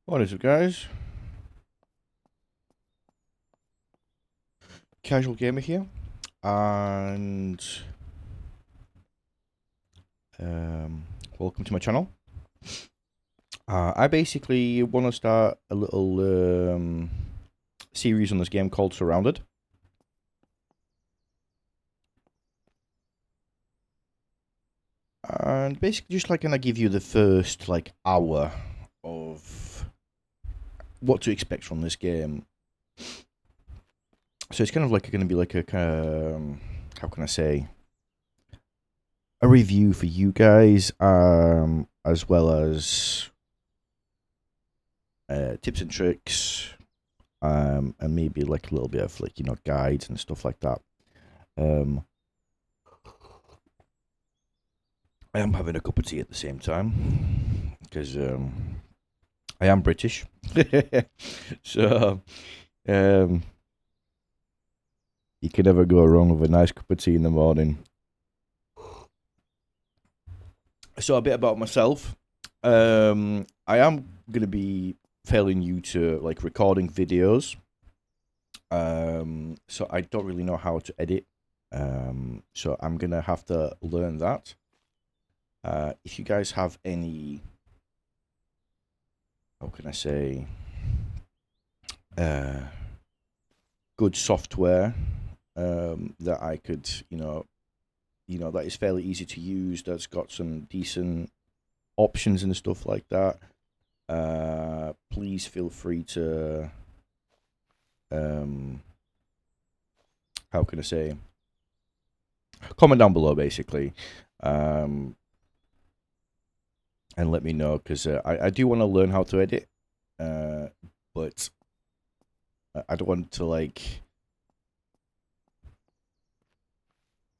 What is up, guys? Casual Gamer here, and welcome to my channel. I basically want to start a little series on this game called Surrounded. And basically just gonna give you the first hour of what to expect from this game. So it's kind of going to be like a how can I say, a review for you guys, as well as tips and tricks, and maybe like a little bit of guides and stuff like that. I am having a cup of tea at the same time because I am British, so you can never go wrong with a nice cup of tea in the morning. So a bit about myself. I am gonna be fairly new to recording videos. So I don't really know how to edit. So I'm gonna have to learn that. If you guys have any, how can I say, good software that I could, that is fairly easy to use, that's got some decent options and stuff like that, please feel free to, how can I say, comment down below basically, and let me know, because I do want to learn how to edit, but I don't want to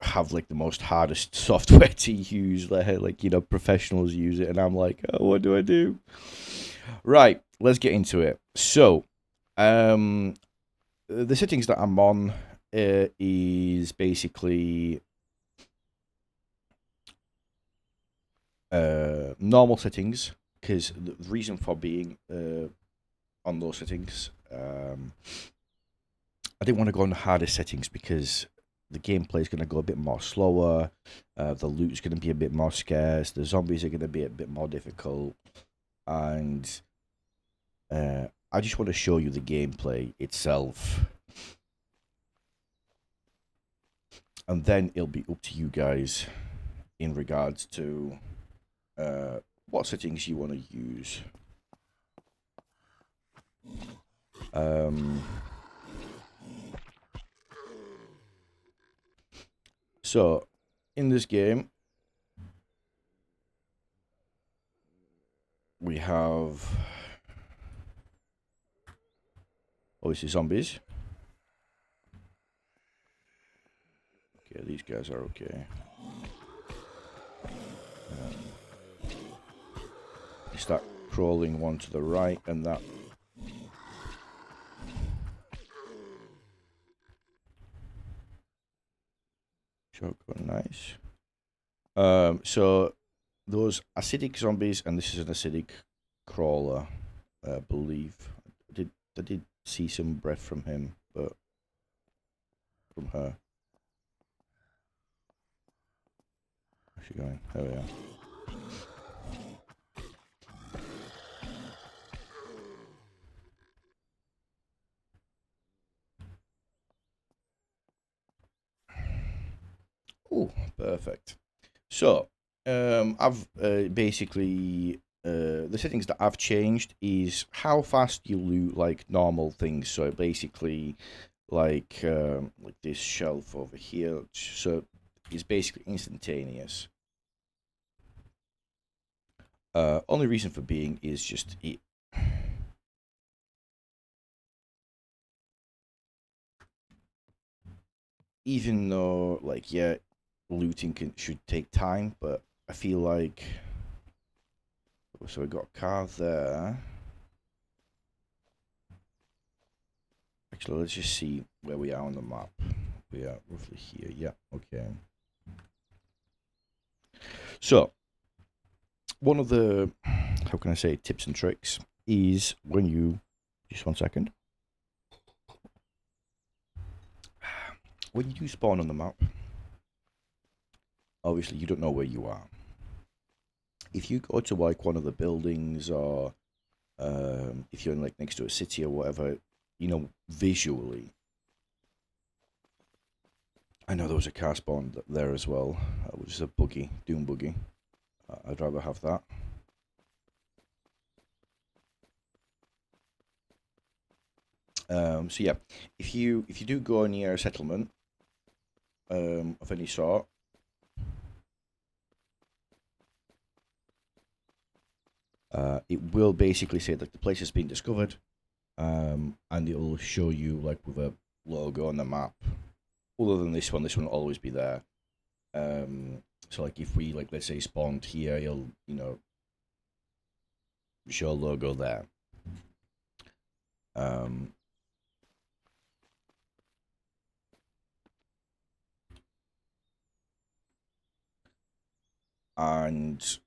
have the most hardest software to use, professionals use it and I'm like, oh, what do I do? Right, let's get into it. So the settings that I'm on is basically normal settings, because the reason for being on those settings, I didn't want to go on the hardest settings because the gameplay is going to go a bit more slower, the loot is going to be a bit more scarce, the zombies are going to be a bit more difficult, and I just want to show you the gameplay itself. And then it'll be up to you guys in regards to what settings you want to use. So, in this game, we have obviously zombies. Okay, these guys are okay. You start crawling one to the right, and that. Shotgun, nice. So those acidic zombies, and this is an acidic crawler, I believe. I did see some breath from him, but from her. Where's she going? There we are. Oh, perfect. So, I've basically the settings that I've changed is how fast you loot normal things. So basically, like this shelf over here. So it's basically instantaneous. Only reason for being is just it. Even though, yeah, looting should take time, but I feel like. So we got a car there. Actually, let's just see where we are on the map. We are roughly here. Yeah, okay. So, one of the, how can I say, tips and tricks is when you, just 1 second, when you do spawn on the map, obviously you don't know where you are. If you go to like one of the buildings, or if you're like next to a city or whatever, you know, visually. I know there was a car spawn there as well, which is a buggy, doom buggy. I'd rather have that. So yeah, if you do go near a settlement of any sort, it will basically say that the place has been discovered, and it will show you like with a logo on the map. Other than this one will always be there. So like if we like let's say spawned here, you'll show a logo there. And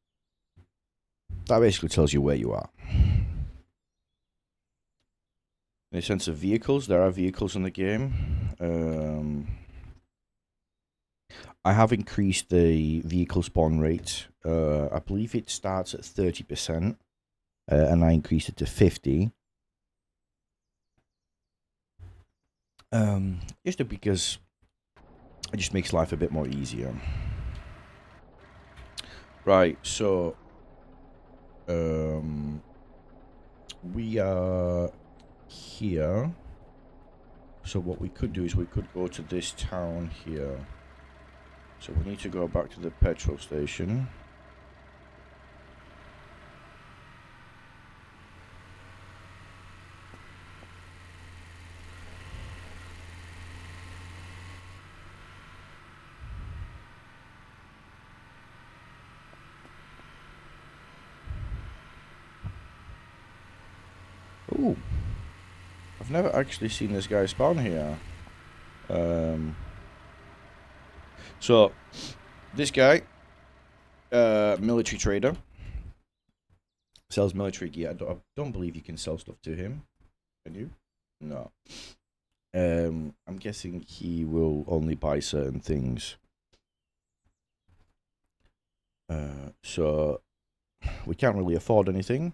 that basically tells you where you are. In the sense of vehicles, there are vehicles in the game. I have increased the vehicle spawn rate. I believe it starts at 30%, and I increased it to 50%. Just because it just makes life a bit more easier. Right, so we are here. So what we could do is we could go to this town here. So we need to go back to the petrol station. Ooh. I've never actually seen this guy spawn here. So, this guy, military trader, sells military gear. I don't believe you can sell stuff to him. Can you? No. I'm guessing he will only buy certain things. So, we can't really afford anything.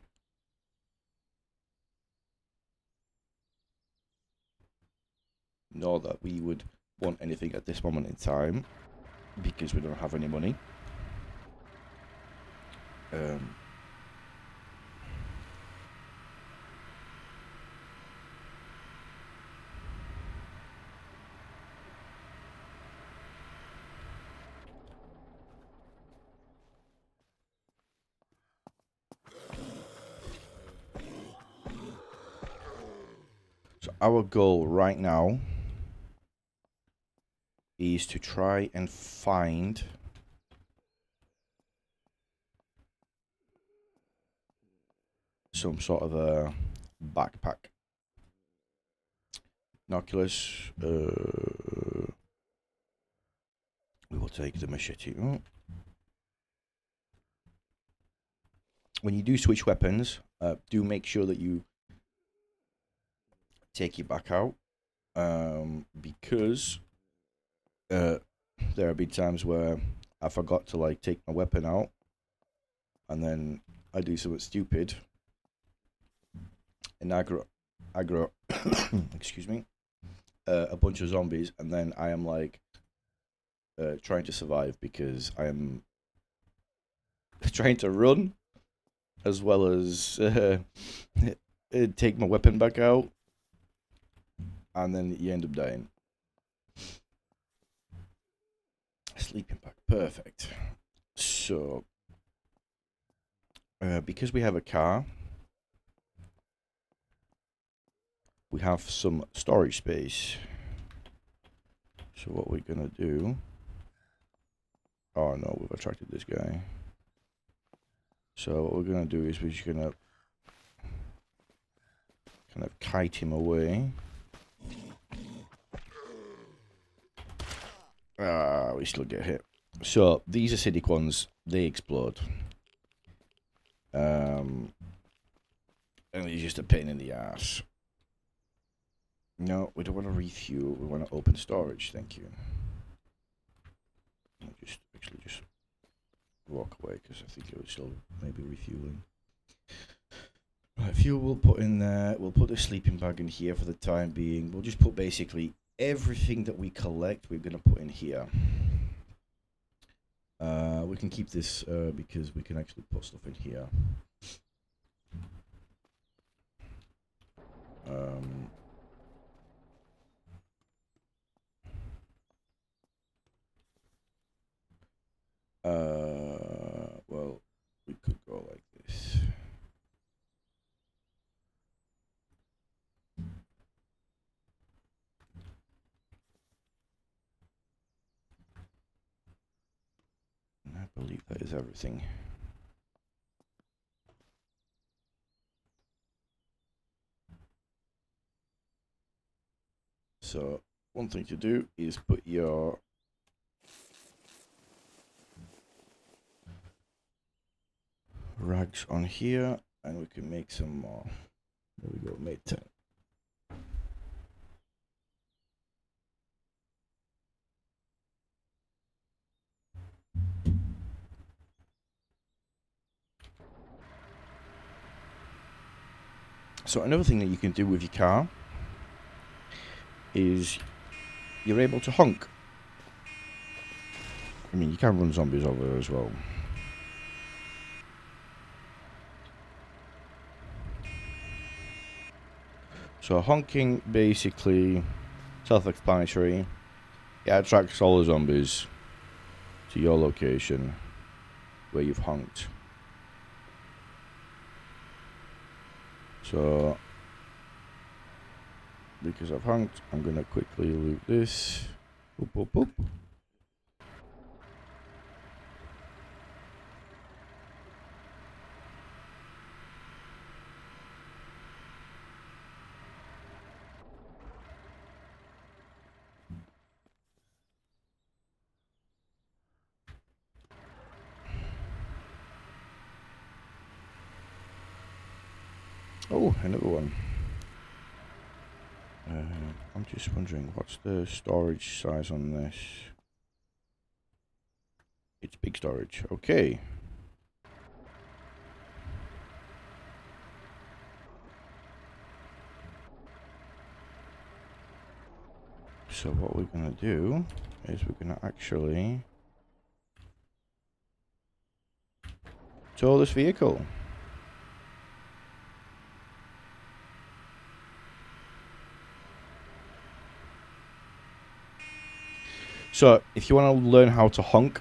Nor that we would want anything at this moment in time, because we don't have any money. So our goal right now is to try and find some sort of a backpack. Binoculars. We will take the machete. When you do switch weapons, do make sure that you take your back out, because there have been times where I forgot to like take my weapon out, and then I do something stupid, and aggro, excuse me, a bunch of zombies, and then I am like trying to survive because I am trying to run as well as take my weapon back out, and then you end up dying. Sleeping bag, perfect. So, because we have a car, we have some storage space. So what we're gonna do... Oh no, we've attracted this guy. So what we're gonna do is we're just gonna kind of kite him away. We still get hit. So these acidic ones, they explode. And it's just a pain in the ass. No, we don't want to refuel. We want to open storage. Thank you. I'll just walk away because I think it was still maybe refueling. Right, fuel we'll put in there. We'll put the sleeping bag in here for the time being. We'll just put basically everything that we collect. We're gonna put in here. We can keep this because we can actually put stuff in here. Well, we could go like this. I believe that is everything. So one thing to do is put your rags on here, and we can make some more. There we go, made 10. So another thing that you can do with your car is you're able to honk. I mean, you can run zombies over there as well. So honking, basically, self-explanatory. It attracts all the zombies to your location where you've honked. So, because I've honked, I'm going to quickly loot this. Boop, boop, boop. Oh, another one. I'm just wondering, what's the storage size on this? It's big storage. Okay. So what we're going to do is we're going to actually tow this vehicle. So if you want to learn how to honk,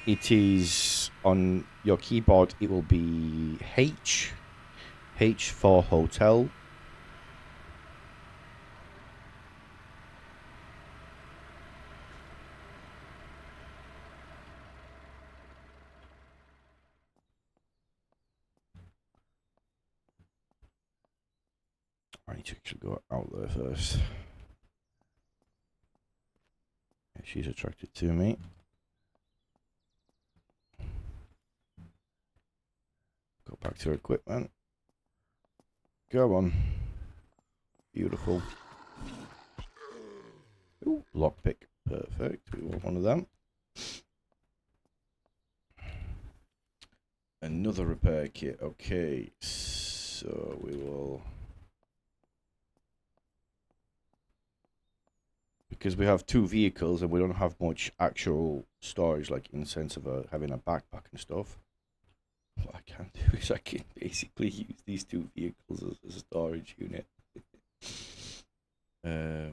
it is on your keyboard. It will be H for hotel. I need to actually go out there first. She's attracted to me. Go back to her equipment. Go on. Beautiful. Ooh, lockpick. Perfect. We want one of them. Another repair kit. Okay. So we will... Because we have two vehicles and we don't have much actual storage, like in the sense of having a backpack and stuff. What I can do is I can basically use these two vehicles as a storage unit. I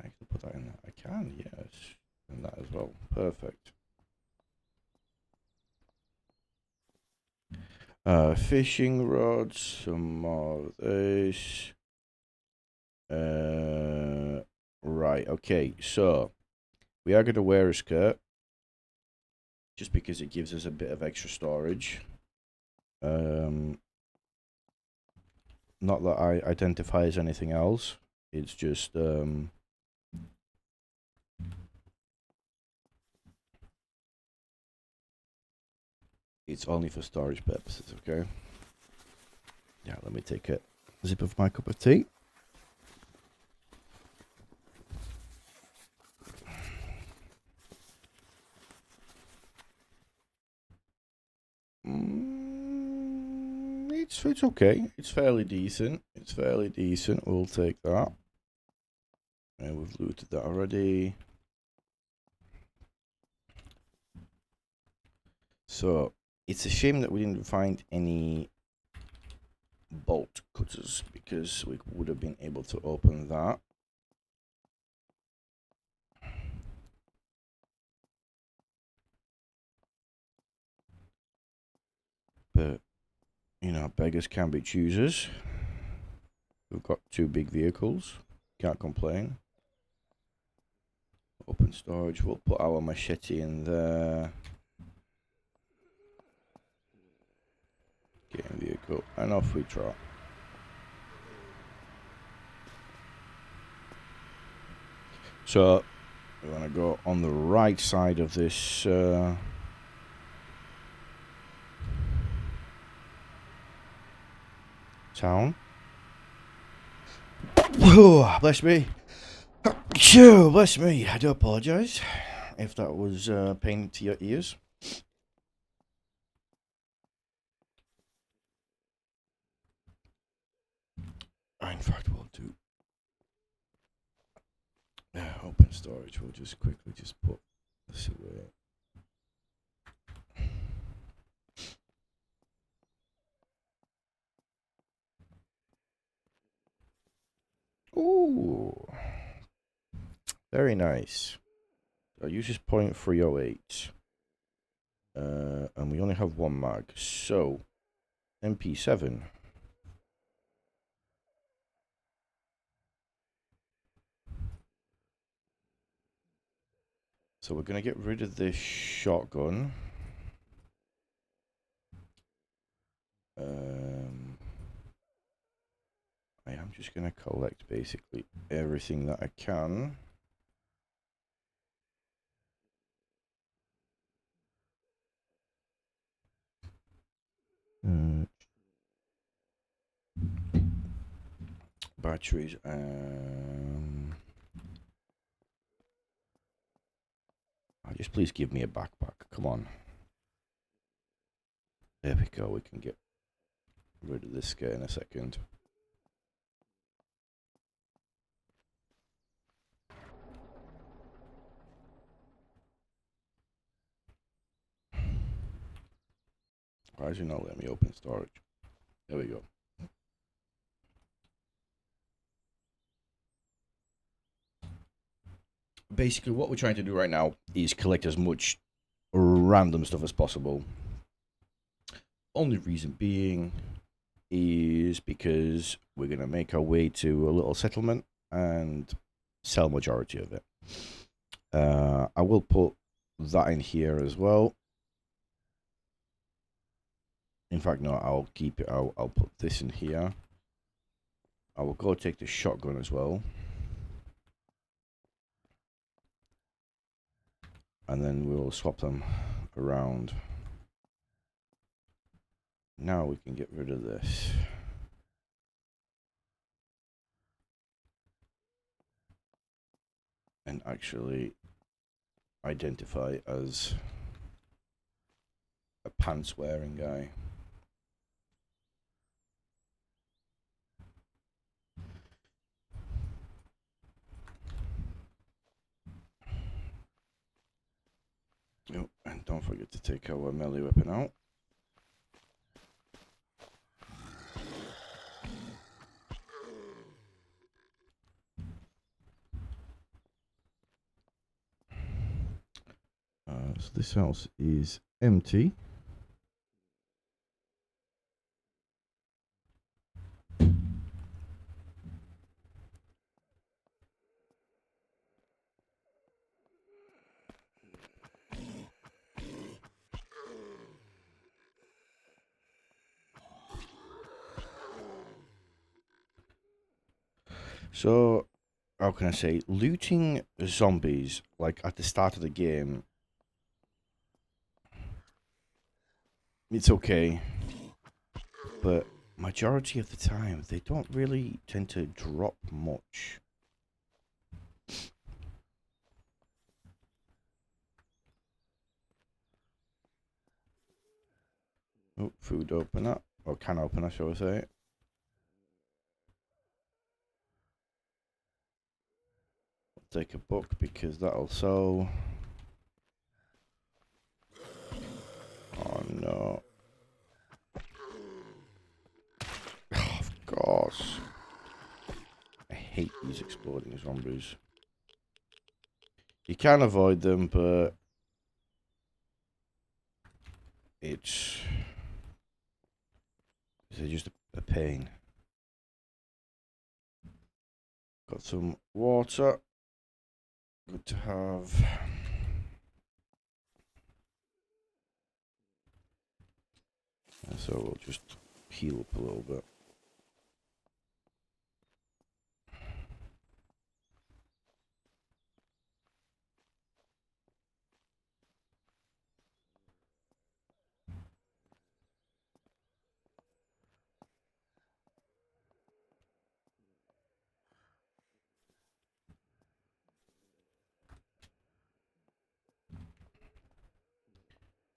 can put that in there. I can, yes. And that as well. Perfect. Fishing rods, some more of this. Right, okay, so we are going to wear a skirt just because it gives us a bit of extra storage. Not that I identify as anything else, it's just It's only for storage purposes, okay? Yeah, let me take a sip of my cup of tea. It's okay. It's fairly decent. It's fairly decent. We'll take that. And we've looted that already. So it's a shame that we didn't find any bolt cutters because we would have been able to open that. But, you know, beggars can be choosers. We've got 2 big vehicles. Can't complain. Open storage. We'll put our machete in there. Game vehicle. And off we trot. So, we want to go on the right side of this town. Oh, bless me. Bless me. I do apologise if that was pain to your ears. In fact, we'll do open storage. We'll just quickly put this away. Ooh, very nice. So uses 0.308. And we only have 1 mag. So, MP7. So we're going to get rid of this shotgun. I am just going to collect basically everything that I can. Batteries. Just please give me a backpack. Come on. There we go. We can get rid of this guy in a second. Why is it not letting me open storage? There we go. Basically, what we're trying to do right now is collect as much random stuff as possible. Only reason being is because we're going to make our way to a little settlement and sell majority of it. I will put that in here as well. In fact, no, I'll keep it. I'll put this in here. I will go take the shotgun as well. And then we'll swap them around. Now we can get rid of this. And actually identify as a pants wearing guy. Oh, and don't forget to take our melee weapon out. So this house is empty. So, how can I say, looting zombies, like at the start of the game, It's okay, but majority of the time they don't really tend to drop much. Oh, food opener, or can opener, shall I say? I'll take a book because that'll sew. Oh no. Oh, of course. I hate these exploding zombies. You can avoid them, but it's they're just a pain. Got some water. Good to have. And so we'll just heal up a little bit.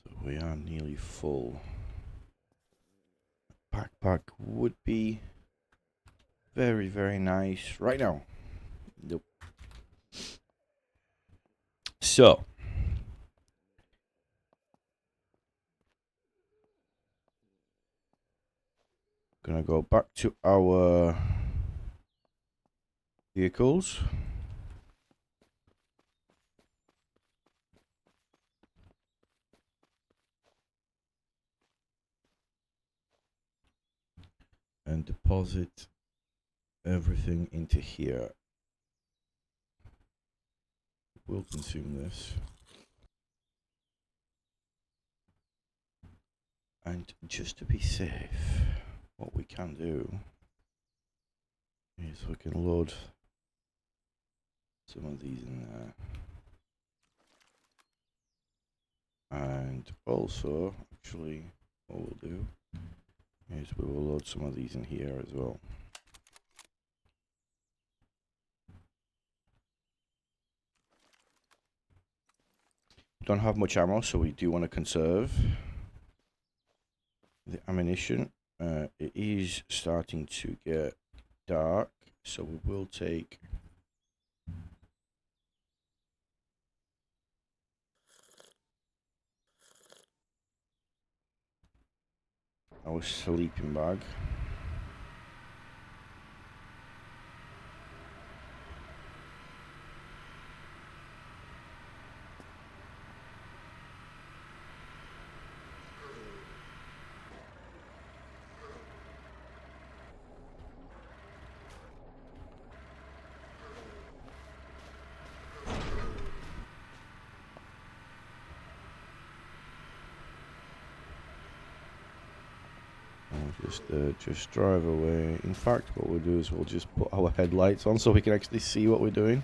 So we are nearly full. Backpack would be very, very nice right now. Nope. So, gonna go back to our vehicles. And deposit everything into here. We'll consume this. And just to be safe, what we can do is we can load some of these in there. And also, actually, what we'll do is we will load some of these in here as well. Don't have much ammo, so we do want to conserve the ammunition. It is starting to get dark, so we will take our sleeping bag. Just drive away. In fact, what we'll do is we'll just put our headlights on so we can actually see what we're doing.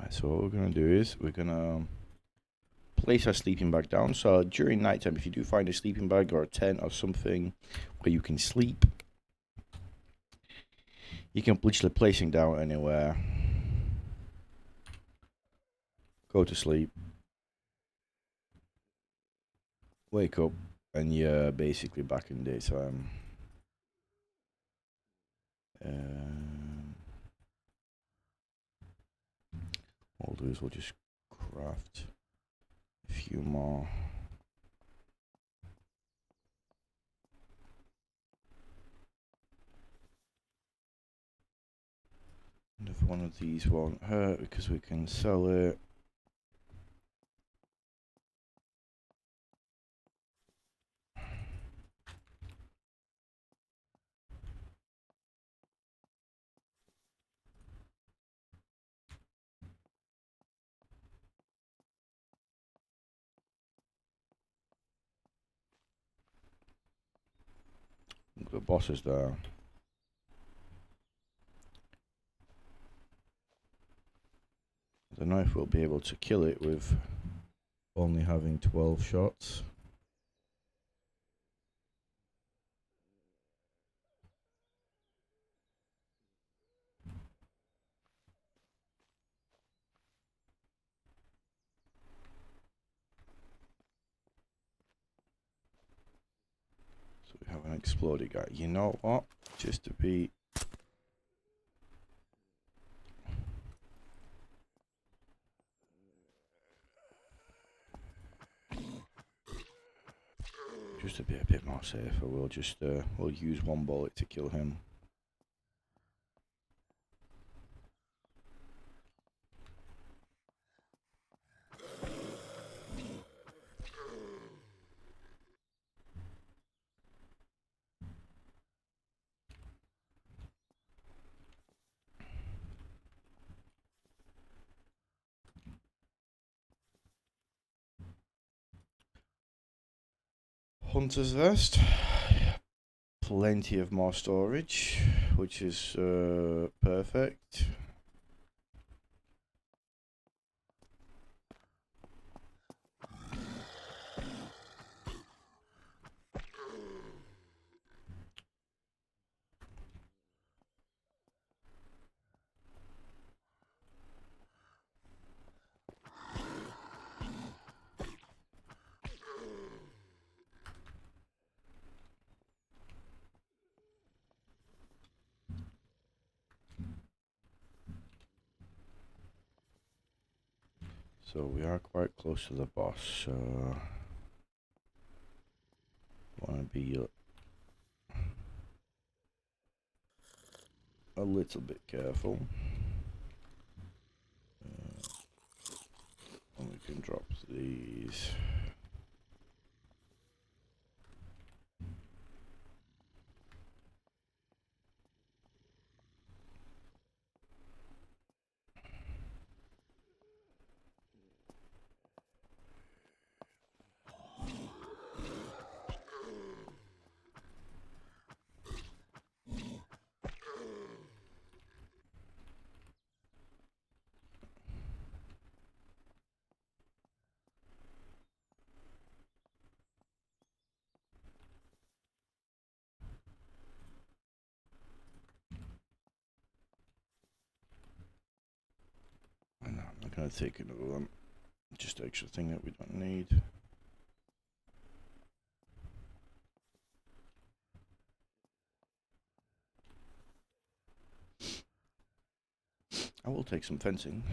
Right, so what we're gonna do is we're gonna place our sleeping bag down. So during nighttime, if you do find a sleeping bag or a tent or something where you can sleep, you can literally placing down anywhere. Go to sleep. Wake up, and you're basically back in daytime. What we'll do is we'll just craft a few more. And if one of these won't hurt because we can sell it. The boss is there. The knife will be able to kill it with only having 12 shots. So we have an exploded guy. You know what? Just to be... Just to be a bit more safer, we'll just we'll use one bullet to kill him. Hunter's vest. Plenty of more storage, which is perfect. So we are quite close to the boss, so want to be a little bit careful. And we can drop these. And I'm not going to take another one. Just extra thing that we don't need. I will take some fencing.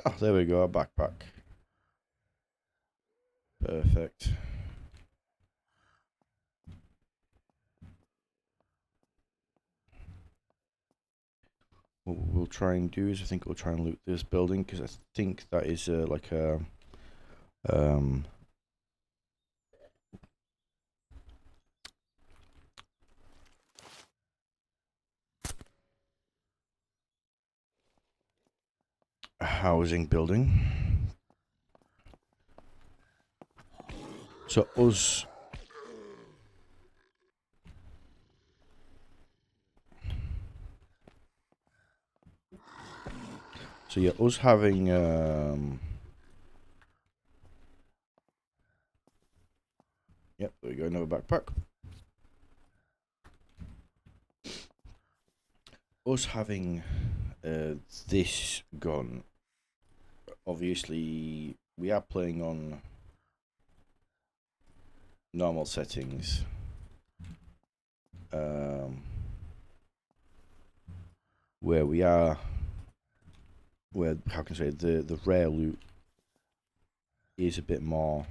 Oh, there we go, a backpack. Perfect. What we'll try and do is, I think we'll try and loot this building, because I think that is like a housing building. So us... So yeah, us having yep, there we go, another backpack. Us having this gun, obviously we are playing on normal settings. Where we are, where, how can I say, the rare loot is a bit more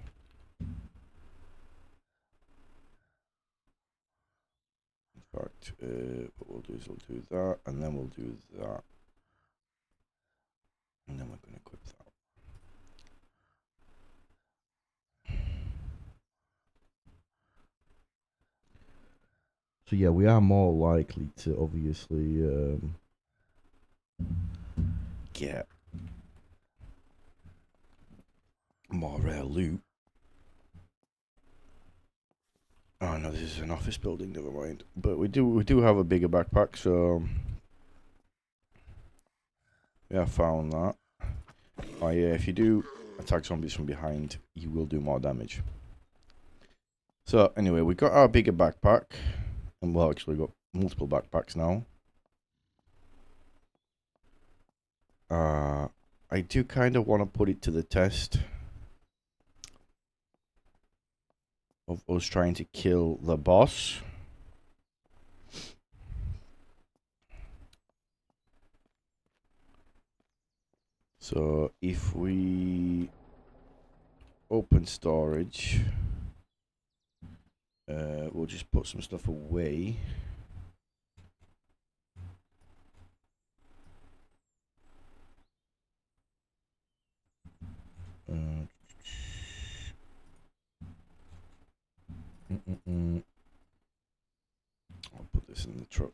in fact, what we'll do is we'll do that, and then we'll do that, and then we're going to equip that. So yeah, we are more likely to obviously get more rare loot. Oh no, this is an office building. Never mind. But we do have a bigger backpack, so yeah, found that. Oh yeah, if you do attack zombies from behind, you will do more damage. So anyway, we got our bigger backpack, and we'll actually got multiple backpacks now. I do kind of want to put it to the test of us trying to kill the boss. So if we open storage, we'll just put some stuff away. I'll put this in the truck.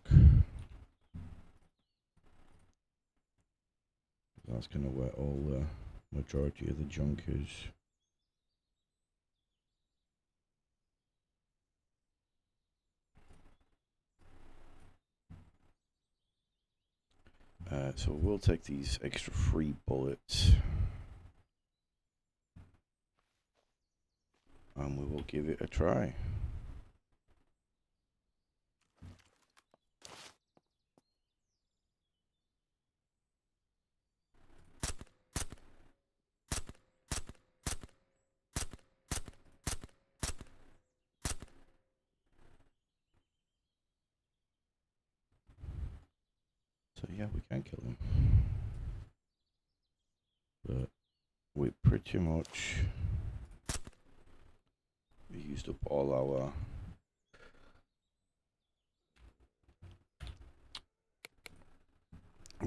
That's kind of where all the majority of the junk is. So we'll take these extra 3 bullets. And we will give it a try. So yeah, we can kill him. But we pretty much used up all our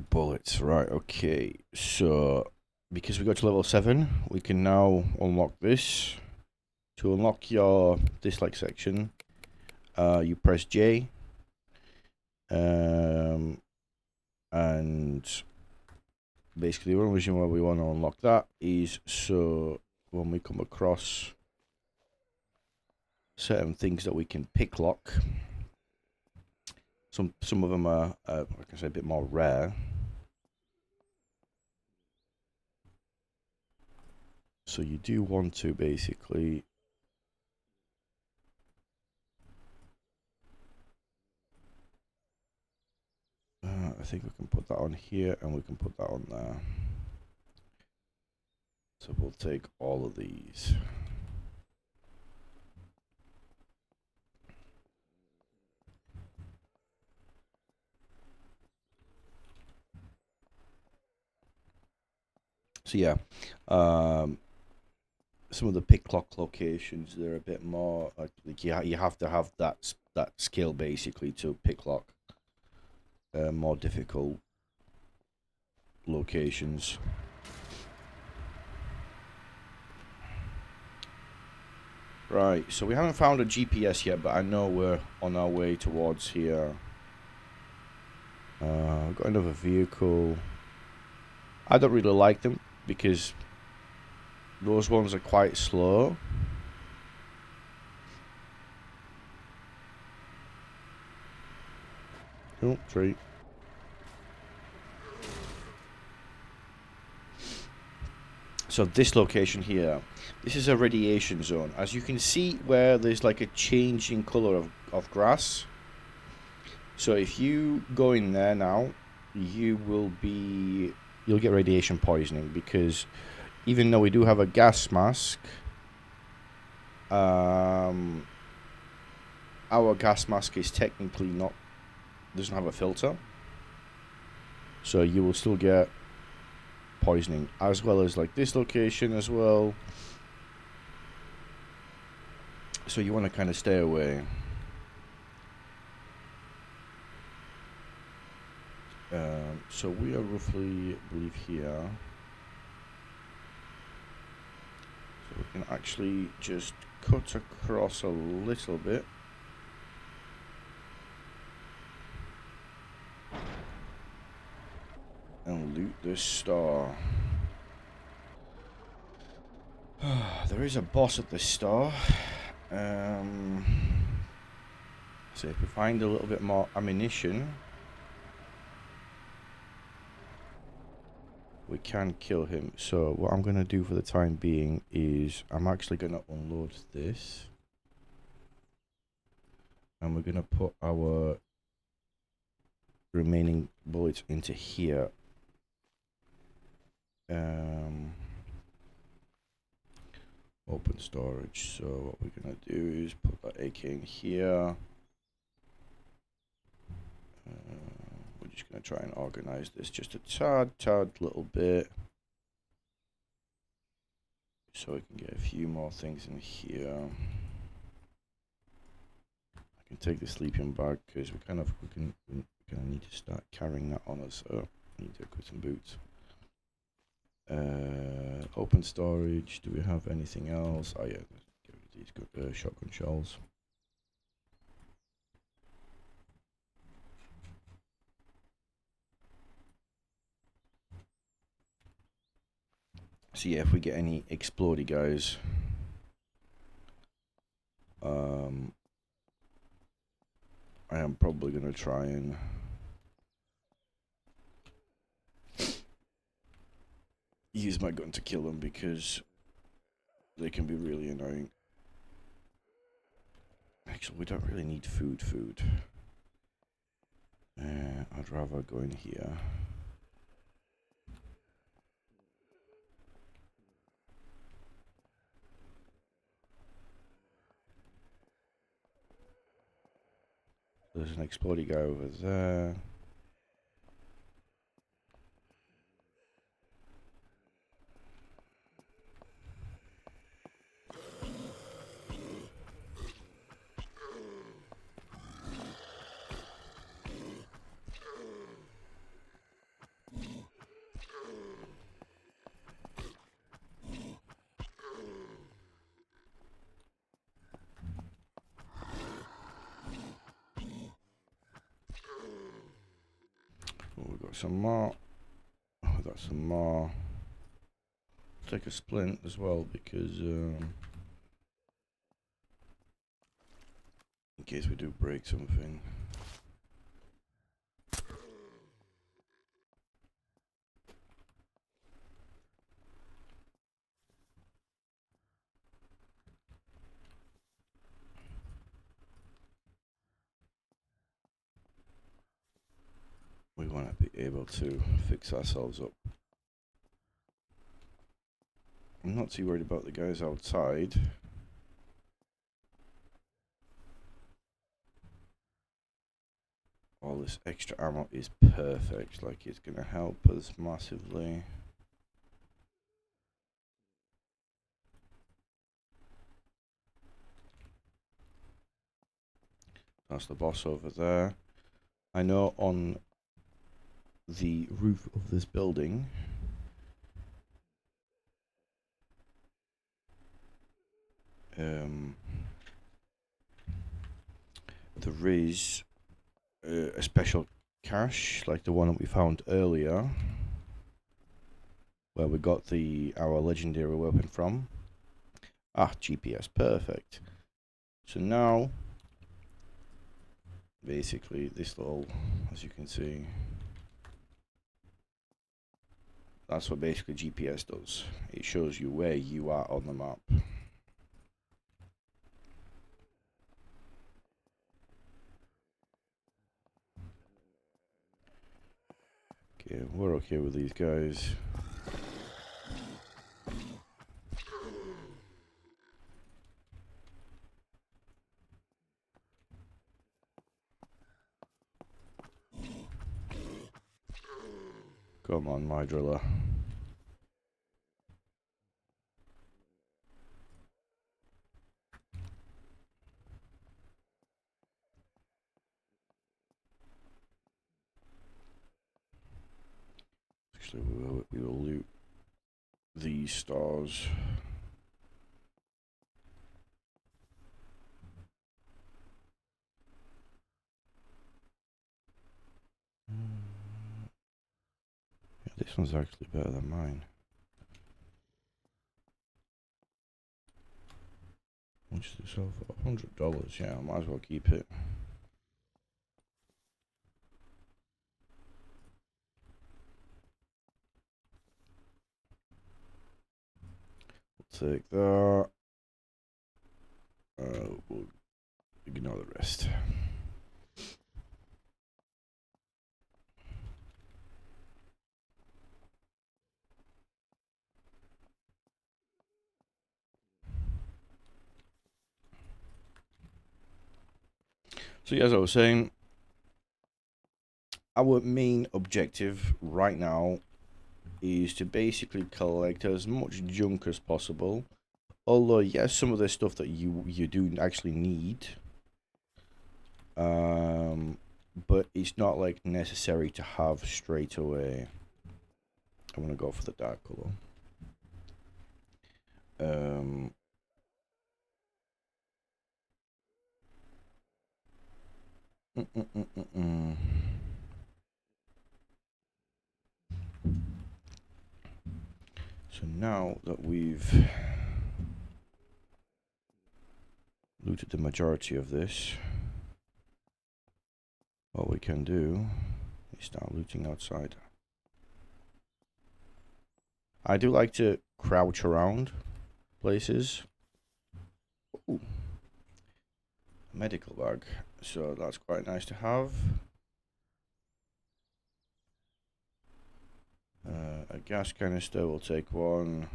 bullets. Right, okay. So because we got to level 7, we can now unlock this. To unlock your dislike section, you press J. And basically the only reason why we want to unlock that is so when we come across certain things that we can pick lock, some of them are like I say, a bit more rare. So you do want to basically I think we can put that on here and we can put that on there. So we'll take all of these. So yeah, some of the pick lock locations, they're a bit more like you have to have that skill basically to pick lock more difficult locations. Right, so we haven't found a GPS yet, but I know we're on our way towards here. I've got another vehicle. I don't really like them because those ones are quite slow. Oh, tree. So this location here, this is a radiation zone. As you can see where there's like a change in color of grass. So if you go in there now, you'll get radiation poisoning because even though we do have a gas mask, our gas mask is technically doesn't have a filter. So you will still get poisoning, as well as like this location as well. So you want to kind of stay away. So we are roughly, I believe, here. So we can actually just cut across a little bit. And loot this star. There is a boss at this star. So if we find a little bit more ammunition, we can kill him. So what I'm going to do for the time being is I'm actually going to unload this. And we're going to put our remaining bullets into here. Open storage. So what we're going to do is put that AK in here. We're just going to try and organize this just a tad little bit. So we can get a few more things in here. I can take the sleeping bag because we're gonna need to start carrying that on us. So I need to equip some boots. Open storage. Do we have anything else? Oh yeah, get rid of these shotgun shells. So yeah, if we get any explodey guys, I am probably gonna try and use my gun to kill them because they can be really annoying. Actually, we don't really need food. I'd rather go in here. There's an exploding guy over there. Oh, we've got some more. Oh, we've got some more. Take a splint as well because in case we do break something. We want to be able to fix ourselves up. I'm not too worried about the guys outside. All this extra ammo is perfect, like it's gonna help us massively. That's the boss over there. I know on the roof of this building there is a special cache like the one that we found earlier where we got our legendary weapon from. GPS, perfect. So now basically this little, as you can see, that's what basically GPS does. It shows you where you are on the map. Okay, we're okay with these guys. Come on, my driller. Actually, we will loot these stars. Yeah, this one's actually better than mine. Which is sell for $100. Yeah, I might as well keep it. take that. We'll ignore the rest. So yeah, as I was saying, our main objective right now is to basically collect as much junk as possible. Although, yes, some of the stuff that you do actually need, but it's not like necessary to have straight away. I'm gonna go for the dark color. So now that we've looted the majority of this, what we can do is start looting outside. I do like to crouch around places. Ooh. Medical bag, so that's quite nice to have. A gas canister, we'll take one.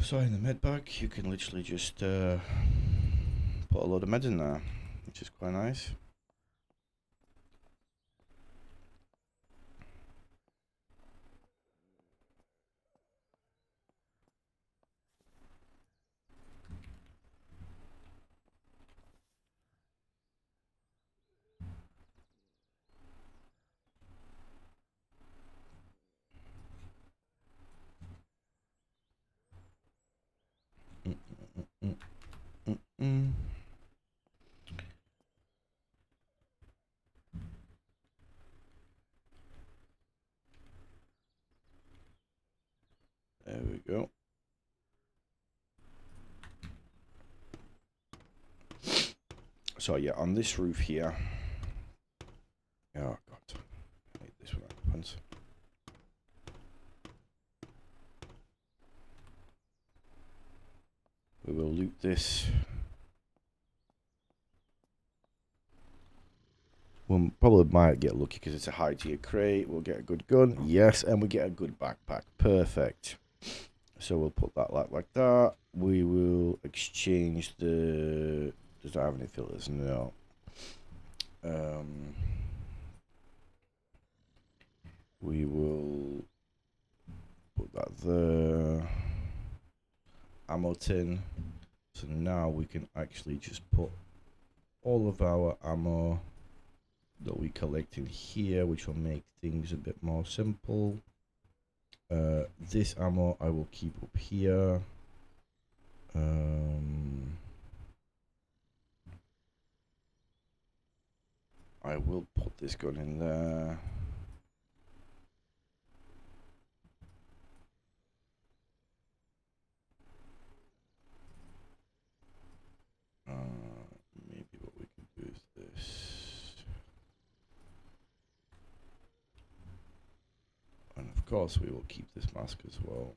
So in the med bag, you can literally just put a load of meds in there, which is quite nice. There we go. So yeah, on this roof here. Oh god, I hate this when that happens. We will loot this. We probably might get lucky because it's a high tier crate. We'll get a good gun. Yes, and we get a good backpack. Perfect. So we'll put that like that. We will exchange the... Does that have any filters? No. We will put that there. Ammo tin. So now we can actually just put all of our ammo that we collect in here, which will make things a bit more simple. This ammo I will keep up here. I will put this gun in there. Maybe what we can do is this. And of course we will keep this mask as well.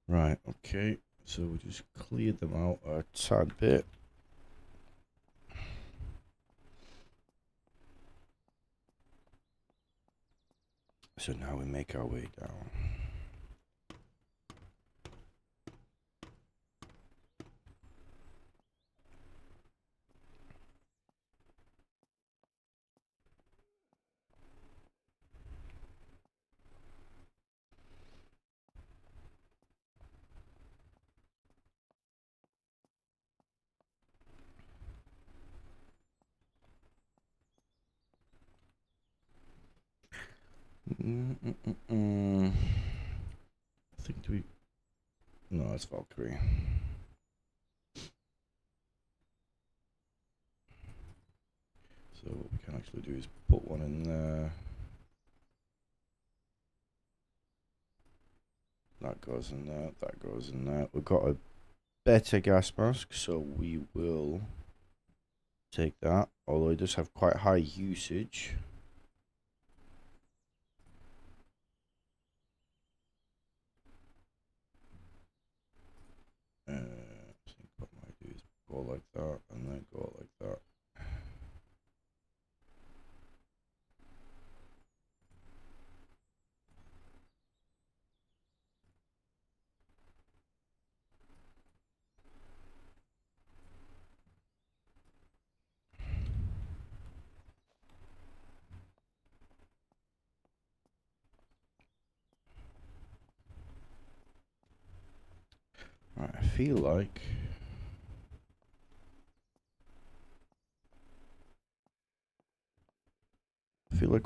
Right, okay, so we just cleared them out a tad bit. So now we make our way down. I think we. No, it's Valkyrie. So what we can actually do is put one in there. That goes in there. That goes in there. We've got a better gas mask, so we will take that. Although it does have quite high usage. I think what I might do is go like that and then go like that. Right, I feel like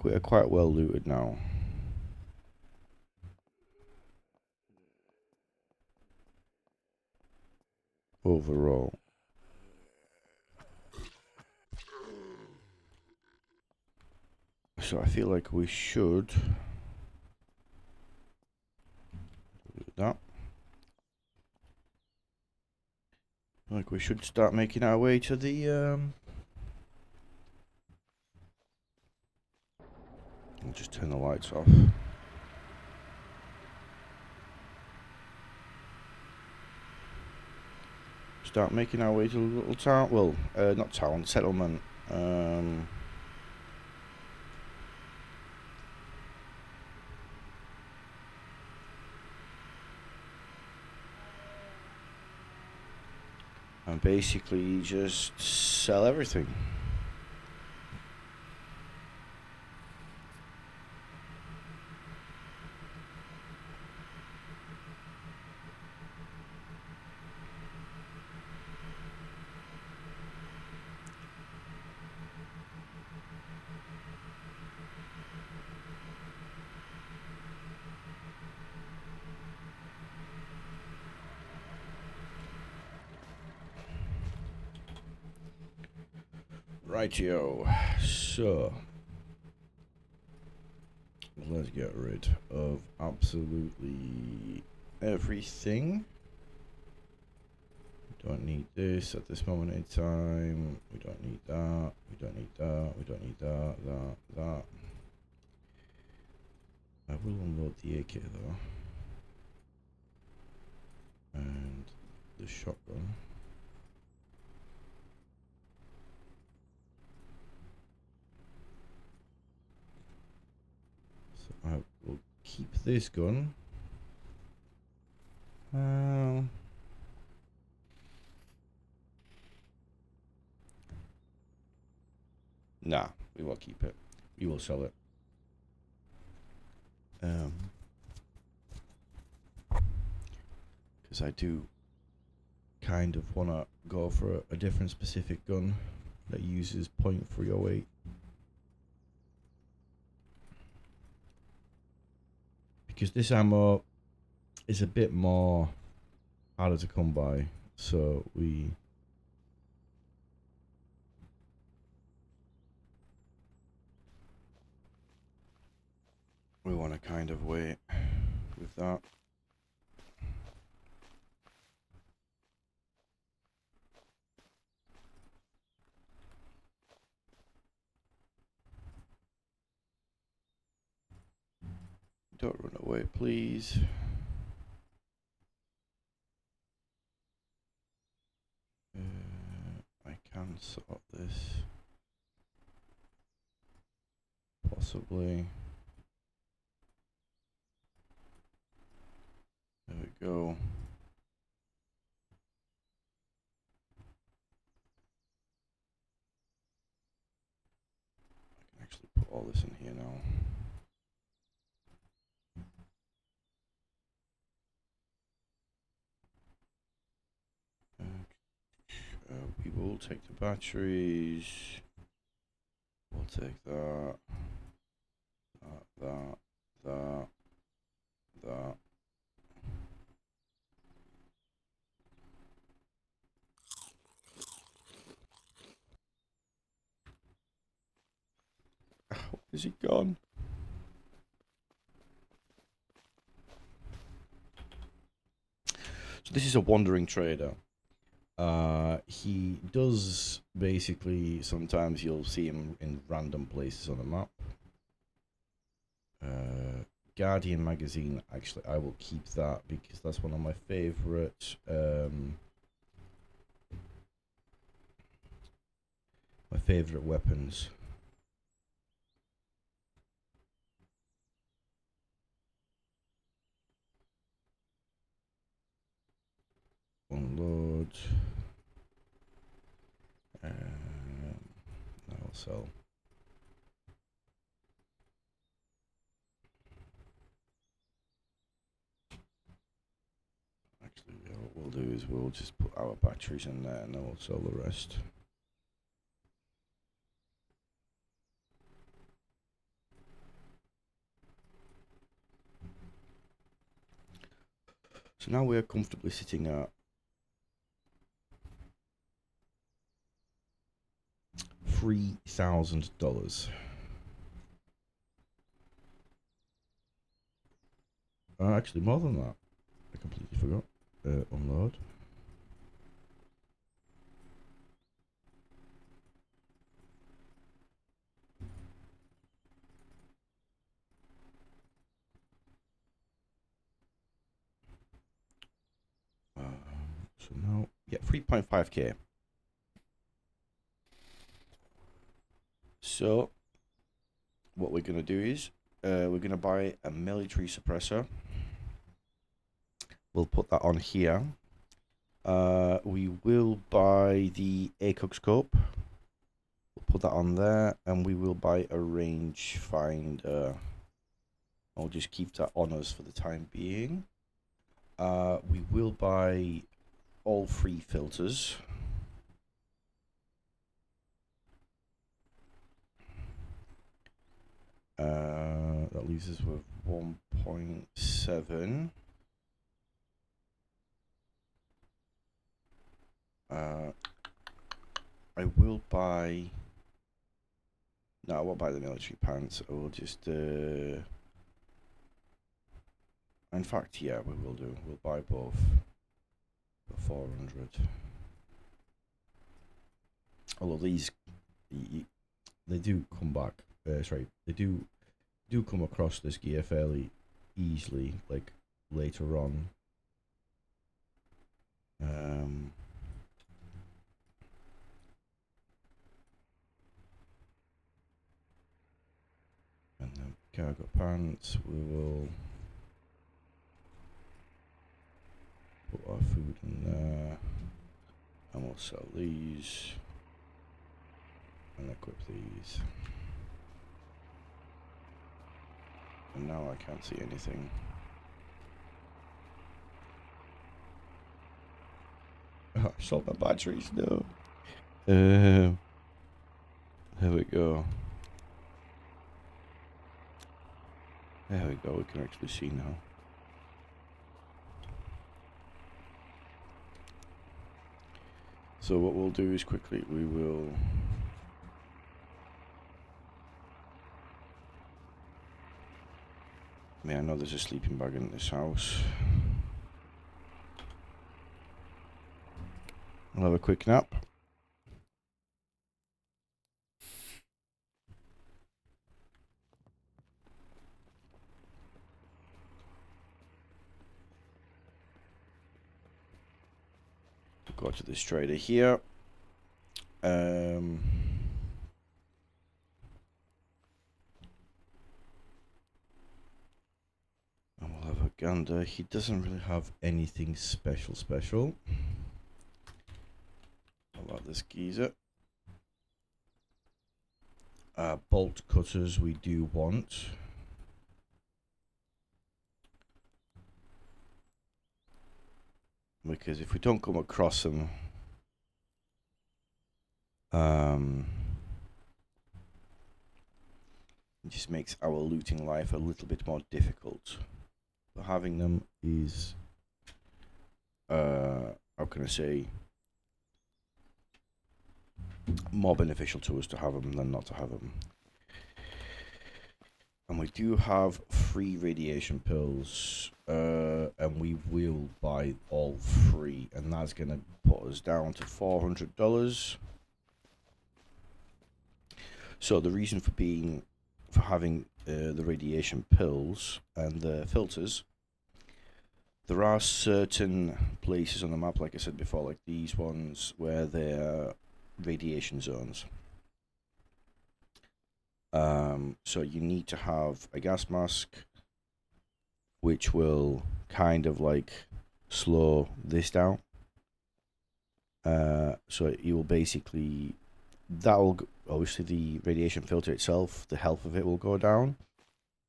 we are quite well looted now. Overall. So I feel like we should do that. Like we should start making our way to the I'll just turn the lights off. Start making our way to the little town. Well, not town, settlement. And basically just sell everything. Rightio. So let's get rid of absolutely everything. We don't need this at this moment in time. We don't need that. We don't need that. We don't need that. That. I will unload the AK though. And the shotgun. So I will keep this gun. Nah, we will keep it. We will sell it. Because I do kind of want to go for a different specific gun that uses .308. Because this ammo is a bit more harder to come by, so we want to kind of wait with that. Don't run away, please. I can sort this. Possibly. There we go. I can actually put all this in here now. We will take the batteries. We'll take that. That. that. Is he gone? So this is a wandering trader. He does basically, sometimes you'll see him in random places on the map. Guardian magazine, actually, I will keep that because that's one of my favorite weapons. Unload. I'll sell. Actually, what we'll do is we'll just put our batteries in there and then we'll sell the rest. So now we're comfortably sitting at $3,000. Actually, more than that. I completely forgot. Unload. So now, yeah, 3.5k. So, what we're going to do is, we're going to buy a military suppressor. We'll put that on here. We will buy the ACOG scope. We'll put that on there, and we will buy a range finder. I'll just keep that on us for the time being. We will buy all 3 filters. That leaves us with 1.7. I will buy... No, I won't buy the military pants. I will just... In fact, yeah, we will do. We'll buy both for 400. Although these... They do come back. Sorry, they do come across this gear fairly easily, like, later on. And then cargo pants, we will put our food in there, and we'll sell these, and equip these. And now I can't see anything. Oh, I sold my batteries, no. There we go. There we go, we can actually see now. So what we'll do is quickly, we will... I mean, I know there's a sleeping bag in this house. I'll have a quick nap. Go to this trader here. And we'll have a gander. He doesn't really have anything special. About this geezer. Bolt cutters we do want. Because if we don't come across them, It just makes our looting life a little bit more difficult. But having them is, how can I say, more beneficial to us to have them than not to have them. And we do have 3 radiation pills, and we will buy all 3, and that's going to put us down to $400. So the reason for having the radiation pills and the filters, there are certain places on the map, like I said before, like these ones, where they're radiation zones. So you need to have a gas mask, which will kind of like slow this down. So you will basically, obviously the radiation filter itself, the health of it will go down,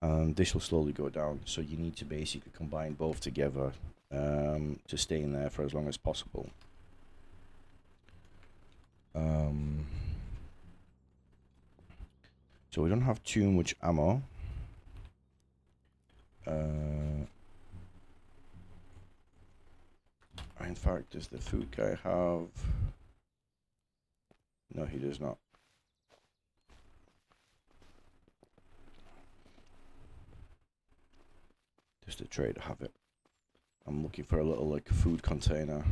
and this will slowly go down. So you need to basically combine both together to stay in there for as long as possible. So we don't have too much ammo. In fact, does the food guy have... No, he does not. Does the trader have it? I'm looking for a little like food container.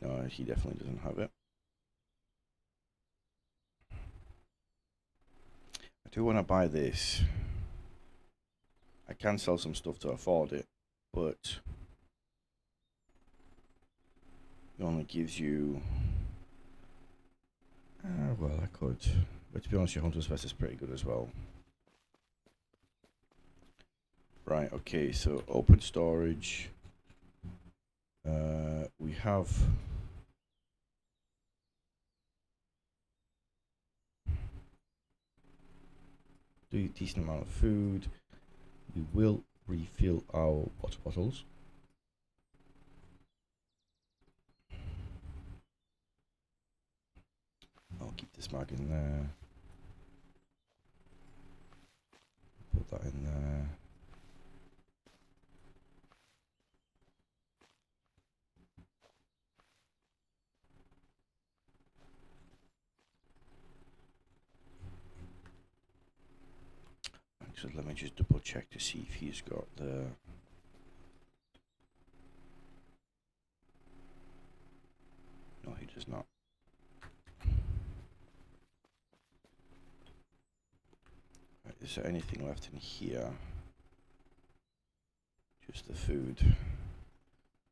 No, he definitely doesn't have it. I do want to buy this. I can sell some stuff to afford it, but it only gives you... well, I could. But to be honest, your Hunter's Vest is pretty good as well. Right, okay, so open storage. We have... do a decent amount of food. We will refill our water bottles. I'll keep this mag in there. Put that in there. Actually, let me just double check to see if he's got the... No, he does not. Right, is there anything left in here? Just the food.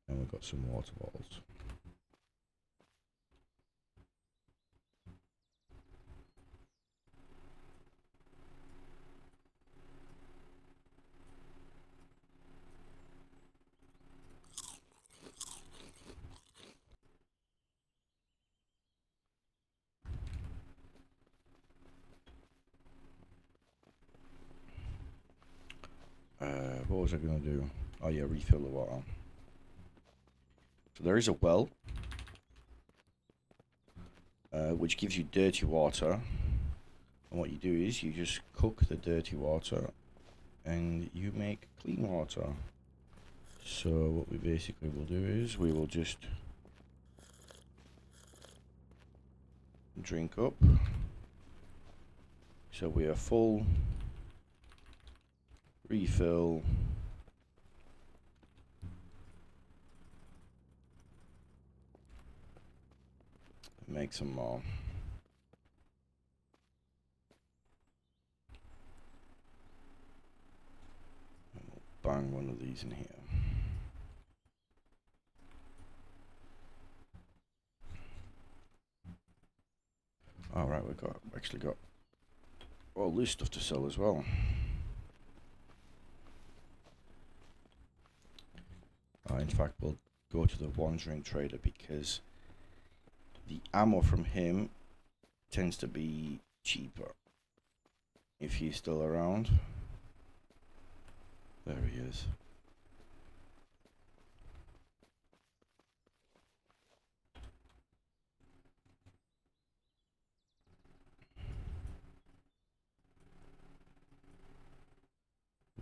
And we've got some water bottles. What was I going to do? Oh yeah, refill the water. So there is a well, which gives you dirty water. And what you do is you just cook the dirty water and you make clean water. So what we basically will do is we will just drink up. So we are full. Refill. Make some more. And we'll bang one of these in here. Alright, we've actually got all this stuff to sell as well. In fact, we'll go to the wandering trader because the ammo from him tends to be cheaper. If he's still around. There he is.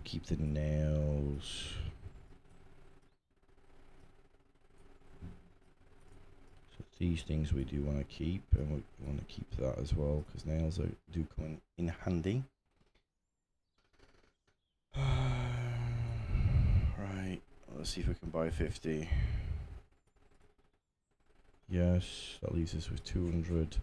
keep the nails. So these things we do want to keep, and we want to keep that as well, because nails do come in handy. Right, let's see if we can buy 50. Yes, that leaves us with 200.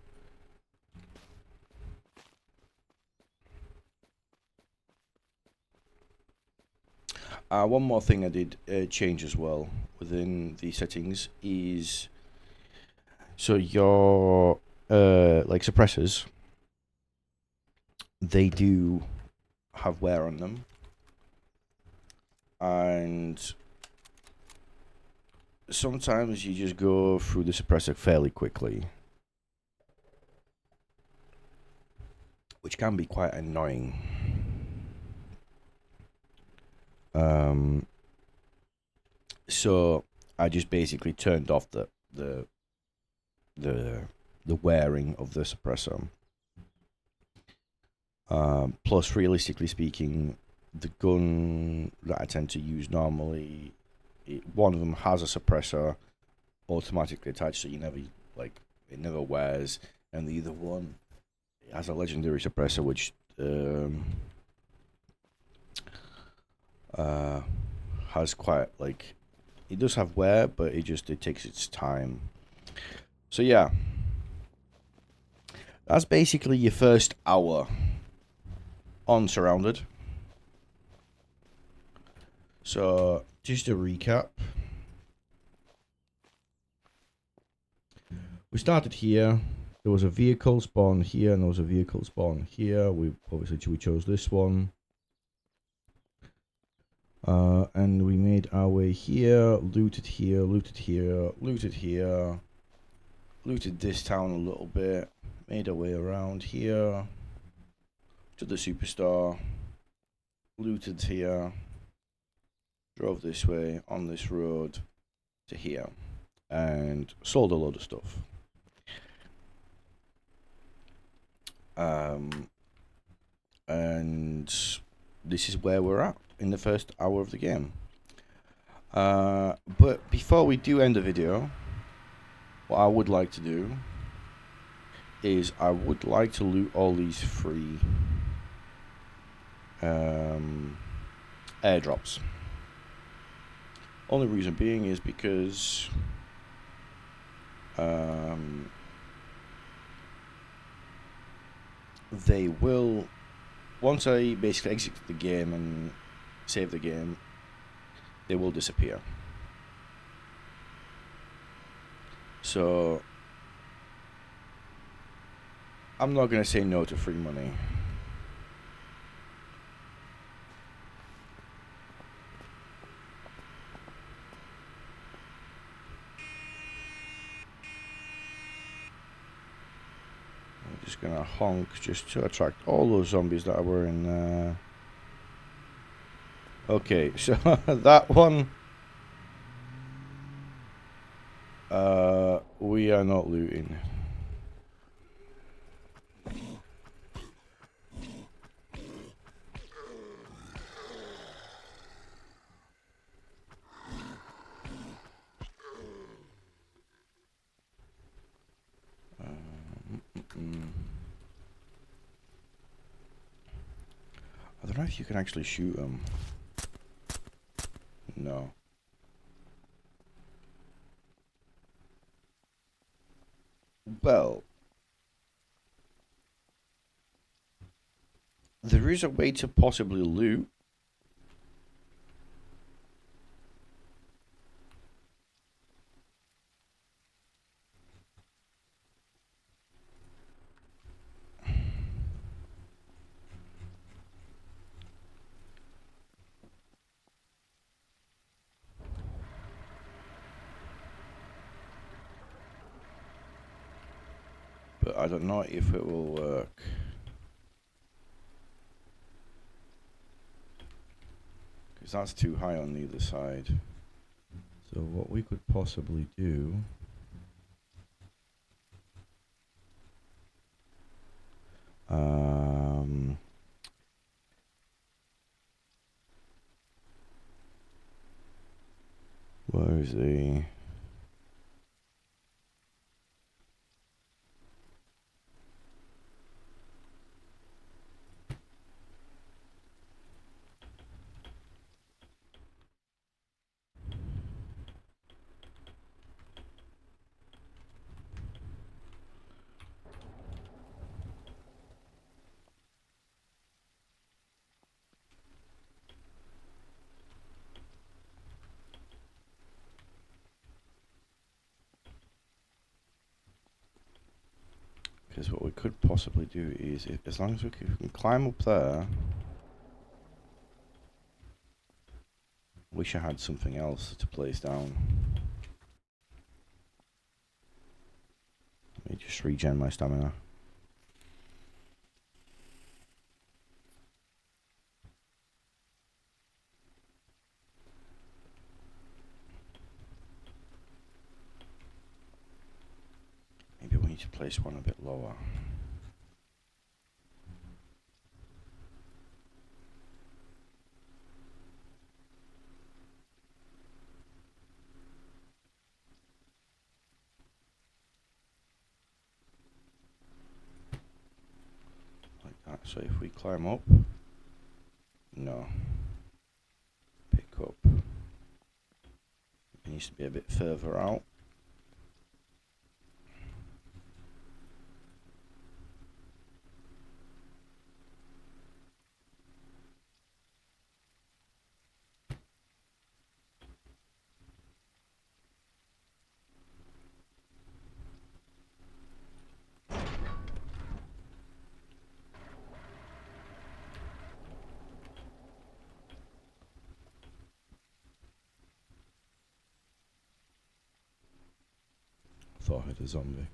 One more thing I did change as well within the settings is, so your like suppressors, they do have wear on them, and sometimes you just go through the suppressor fairly quickly, which can be quite annoying. So I just basically turned off the wearing of the suppressor. Plus, realistically speaking, the gun that I tend to use normally, one of them has a suppressor automatically attached, so you never it never wears, and the other one has a legendary suppressor which has quite it does have wear, but it takes its time. So yeah, that's basically your first hour on Surrounded. So just a recap. We started here. There was a vehicle spawn here, and there was a vehicle spawn here. We chose this one. And we made our way here, looted here, looted here, looted here, looted this town a little bit, made our way around here to the superstore, looted here, drove this way on this road to here, and sold a load of stuff. And this is where we're at in the first hour of the game. But before we do end the video, what I would like to do is I would like to loot all these free airdrops. Only reason being is because they will, once I basically exit the game and save the game, they will disappear. So I'm not gonna say no to free money. I'm just gonna honk just to attract all those zombies that were in Okay, so that one we are not looting. I don't know if you can actually shoot them. No. Well, there is a way to possibly loot. But I don't know if it will work. Because that's too high on either side. So what we could possibly do Where is he? Because what we could possibly do is, if, as long as we can climb up there. Wish I had something else to place down. Let me just regen my stamina. Maybe we need to place one a bit lower. Like that. So if we climb up, no. Pick up. It needs to be a bit further out. Thought I had a zombie.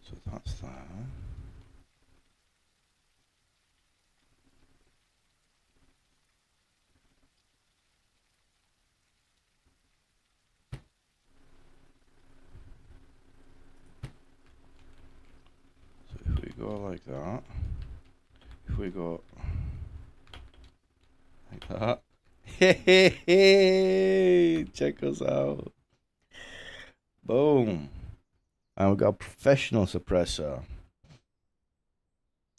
So that's that. So if we go like that, if we go like that, hey, check us out. Boom. And we've got a professional suppressor,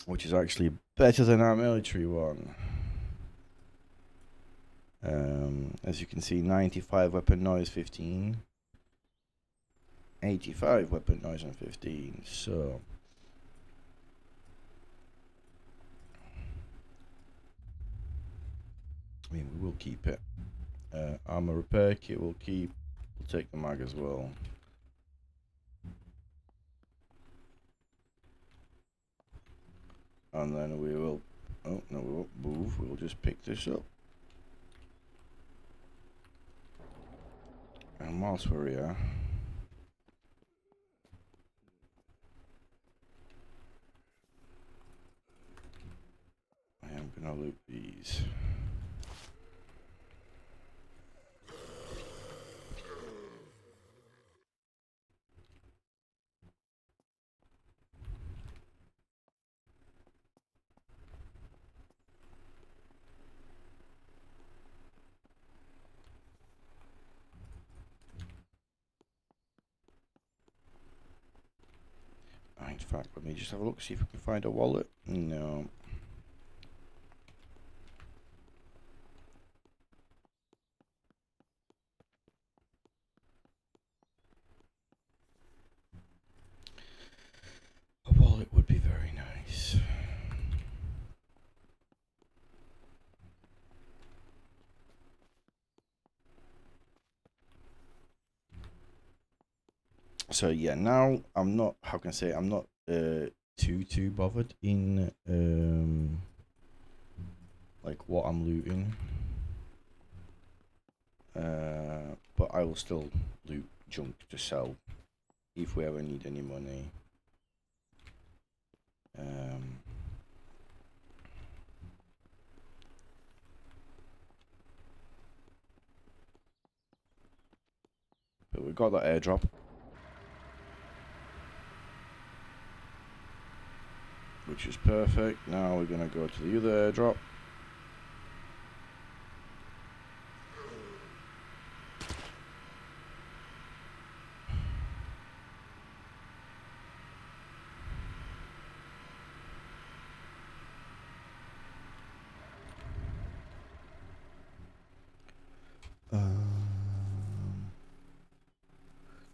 which is actually better than our military one. As you can see, 95 weapon noise, 15. 85 weapon noise and 15. So I mean, we will keep it. Armor repair kit we'll keep. We'll take the mag as well. And then we will, oh no, we won't move, we'll just pick this up. And whilst we're here, I am gonna loot these. In fact, let me just have a look, see if we can find a wallet. No. A wallet would be very nice. So yeah, now I'm not, how can I say, I'm not too bothered in like what I'm looting. But I will still loot junk to sell if we ever need any money. But we got that airdrop. which is perfect. Now we're going to go to the other airdrop.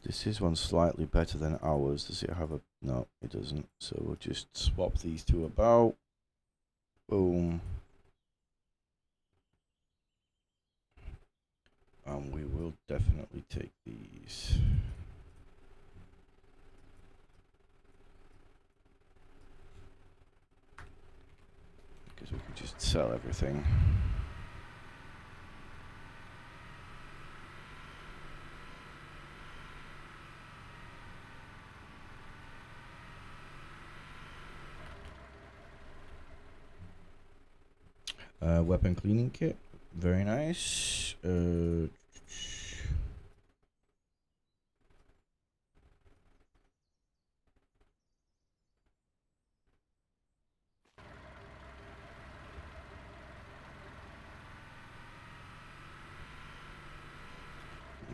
This is one slightly better than ours. Does it have a... No, it doesn't. So we'll just swap these two about. Boom. And we will definitely take these. Because we can just sell everything. Weapon cleaning kit. Very nice.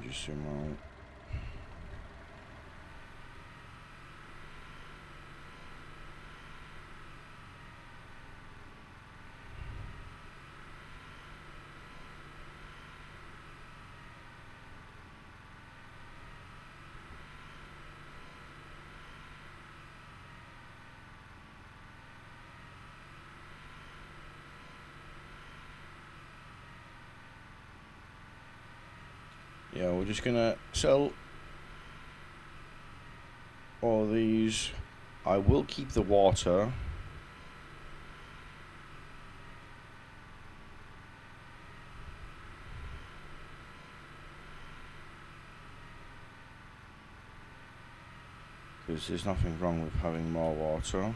Just zoom out. Yeah, we're just gonna sell all these. I will keep the water. Because there's nothing wrong with having more water.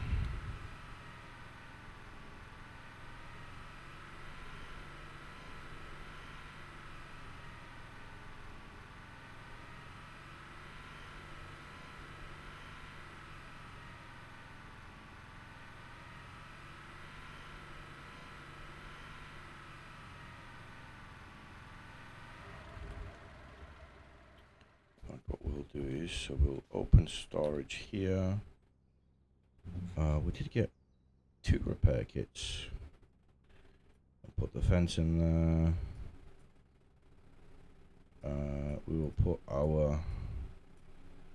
What we'll do is, so we'll open storage here. We did get 2 repair kits. I'll put the fence in there. We will put our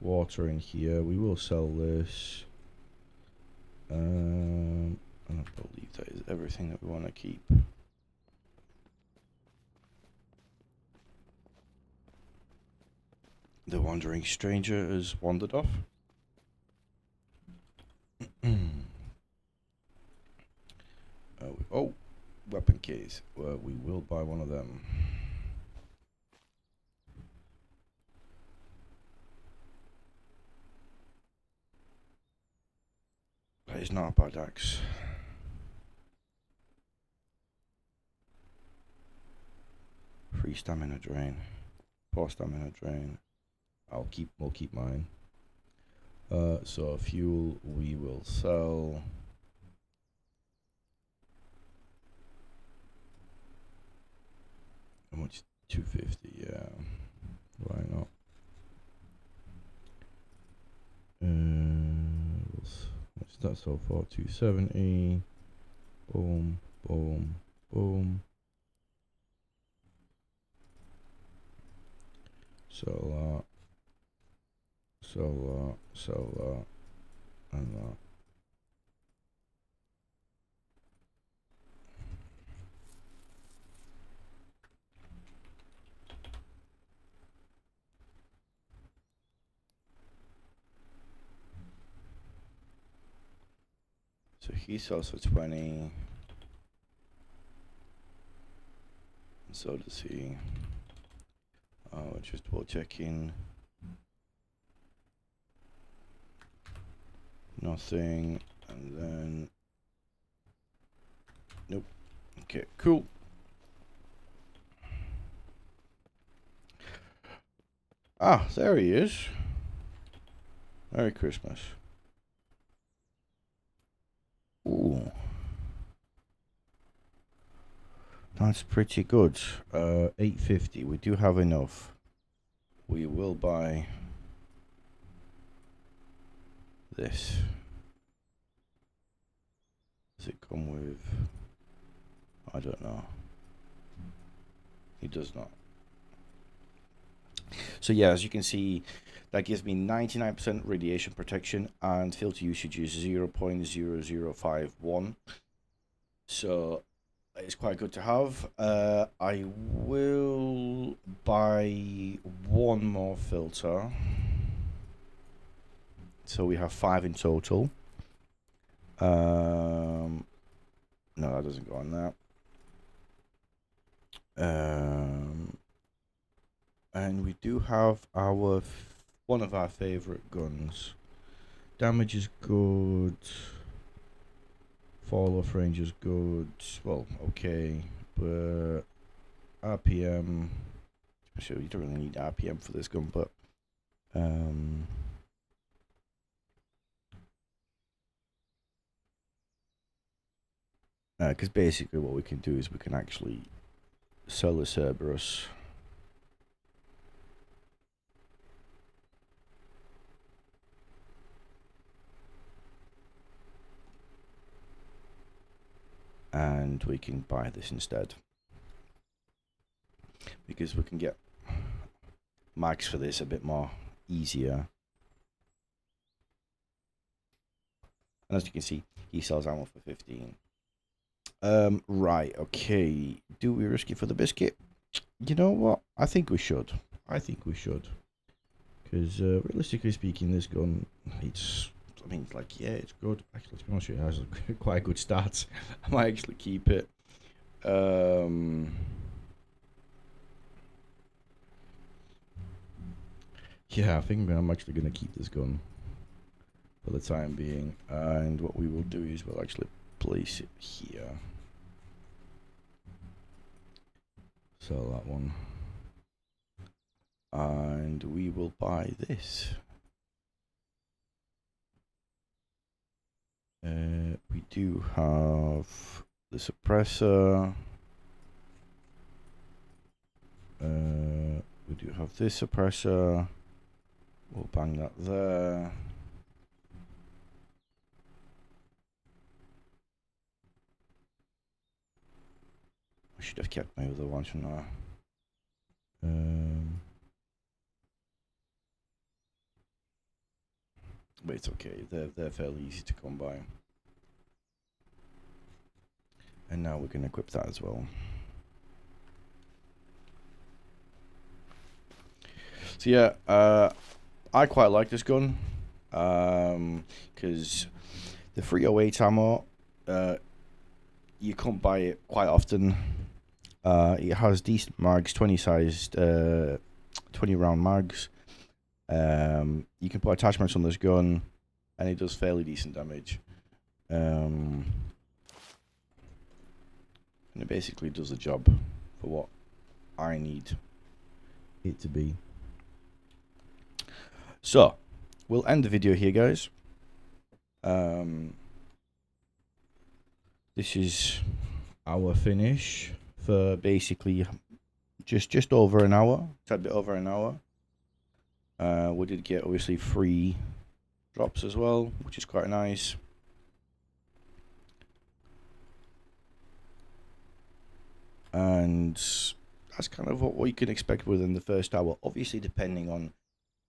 water in here. We will sell this. And I believe that is everything that we want to keep. The wandering stranger has wandered off. Oh, weapon case. We will buy one of them. That is not a bad axe. Free stamina drain. 4 stamina drain. We'll keep mine. So fuel we will sell. How much? 250, yeah. Why not? What's that so far? 270. Boom, boom, boom. Sell that, and that. So he sells for 20. And so does he. Just double checking. Nothing. And then. Nope. Okay, cool. Ah, there he is. Merry Christmas. That's pretty good. 850. We do have enough. We will buy this. Does it come with? I don't know. It does not. So yeah, as you can see, that gives me 99% radiation protection and filter usage is 0.0051. So it's quite good to have. I will buy one more filter. So we have 5 in total. No, that doesn't go on that. And we do have our one of our favorite guns. Damage is good. Fall off range is good. Well, okay, but RPM. Sure, you don't really need RPM for this gun, but because basically what we can do is we can actually sell the Cerberus. And we can buy this instead. Because we can get mags for this a bit more easier. And as you can see, he sells ammo for 15. Right, okay. Do we risk it for the biscuit? You know what? I think we should. Because realistically speaking, this gun, it's, I mean, it's like, yeah, it's good. Actually, to be honest with you, it has quite a good start. I might actually keep it. Yeah, I think I'm actually going to keep this gun for the time being. And what we will do is we'll actually place it here. Sell that one. And we will buy this. We do have the suppressor. We do have this suppressor. We'll bang that there. I should have kept my other one, shouldn't I? But it's okay. They're fairly easy to come by. And now we're going to equip that as well. So yeah, I quite like this gun. Because the 308 ammo, you can't buy it quite often. It has decent mags, 20 sized, 20 round mags. You can put attachments on this gun, and it does fairly decent damage. And it basically does the job for what I need it to be. So, we'll end the video here, guys. This is our finish for basically just over an hour, a tad bit over an hour. We did get obviously free drops as well, which is quite nice. And that's kind of what you can expect within the first hour. Obviously, depending on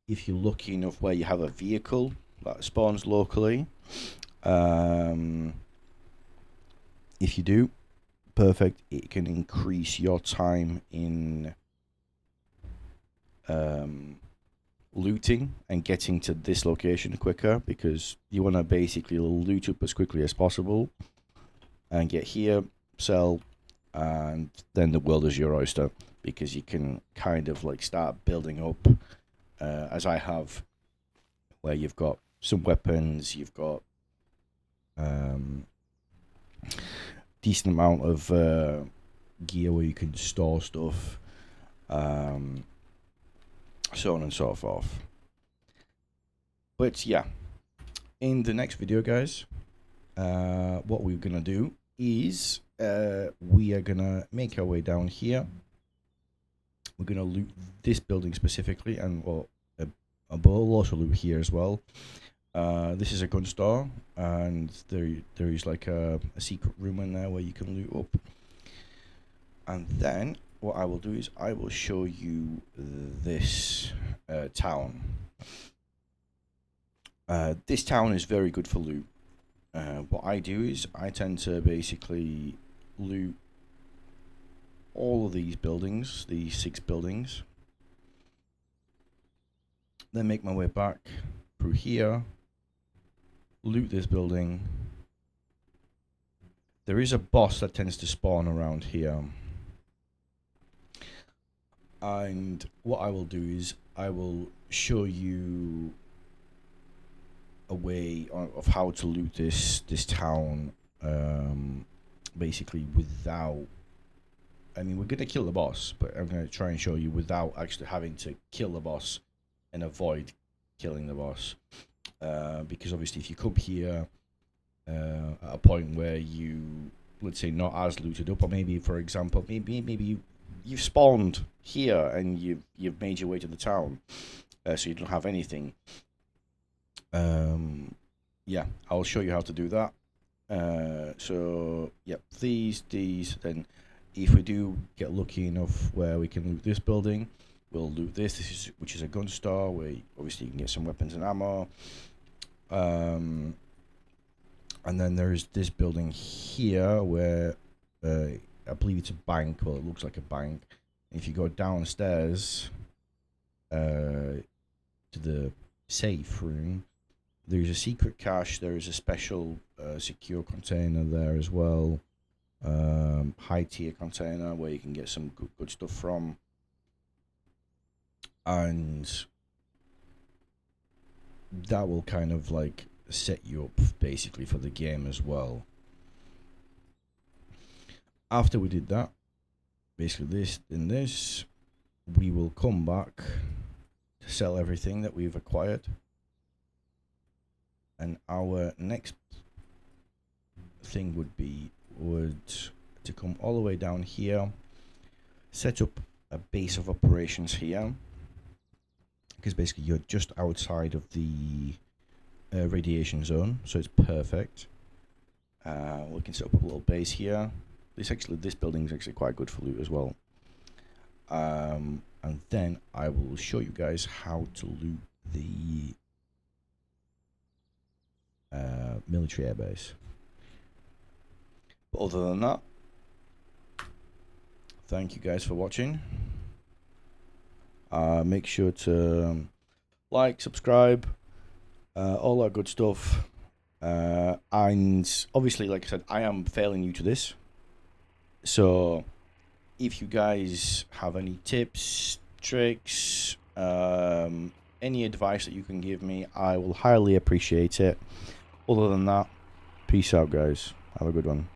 if you're lucky enough where you have a vehicle that spawns locally. If you do, perfect. It can increase your time in looting and getting to this location quicker, because you want to basically loot up as quickly as possible and get here, sell, and then the world is your oyster, because you can kind of like start building up, as I have, where you've got some weapons, you've got decent amount of gear where you can store stuff, so on and so forth. But yeah, in the next video, guys, what we're gonna do is we are gonna make our way down here. We're gonna loot this building specifically, and well, we'll also loot here as well. This is a gun store, and there is like a secret room in there where you can loot up. And then what I will do is I will show you this town. This town is very good for loot. What I do is I tend to basically loot all of these buildings, these 6 buildings, then make my way back through here, loot this building. There is a boss that tends to spawn around here, and what I will do is I will show you a way of how to loot this town, basically without, I mean, we're gonna kill the boss, but I'm gonna try and show you without actually having to kill the boss and avoid killing the boss, because obviously if you come here at a point where you, let's say, not as looted up, or maybe, for example, maybe you've spawned here and you've made your way to the town, so you don't have anything. Yeah, I'll show you how to do that. So yeah, these, then if we do get lucky enough where we can loot this building, we'll loot this, which is a gun store where obviously you can get some weapons and ammo. And then there's this building here where I believe it's a bank. Well, it looks like a bank. And if you go downstairs to the safe room, there's a secret cache. There is a special secure container there as well. High tier container where you can get some good stuff from. And that will kind of like set you up basically for the game as well. After we did that, basically this and this, we will come back to sell everything that we've acquired. And our next thing would to come all the way down here, set up a base of operations here, because basically you're just outside of the radiation zone, so it's perfect. We can set up a little base here. This building is actually quite good for loot as well. And then I will show you guys how to loot the military airbase. But other than that, thank you guys for watching. Make sure to like, subscribe, all that good stuff. And obviously, like I said, I am fairly new to this. So if you guys have any tips, tricks, any advice that you can give me, I will highly appreciate it. Other than that, peace out, guys. Have a good one.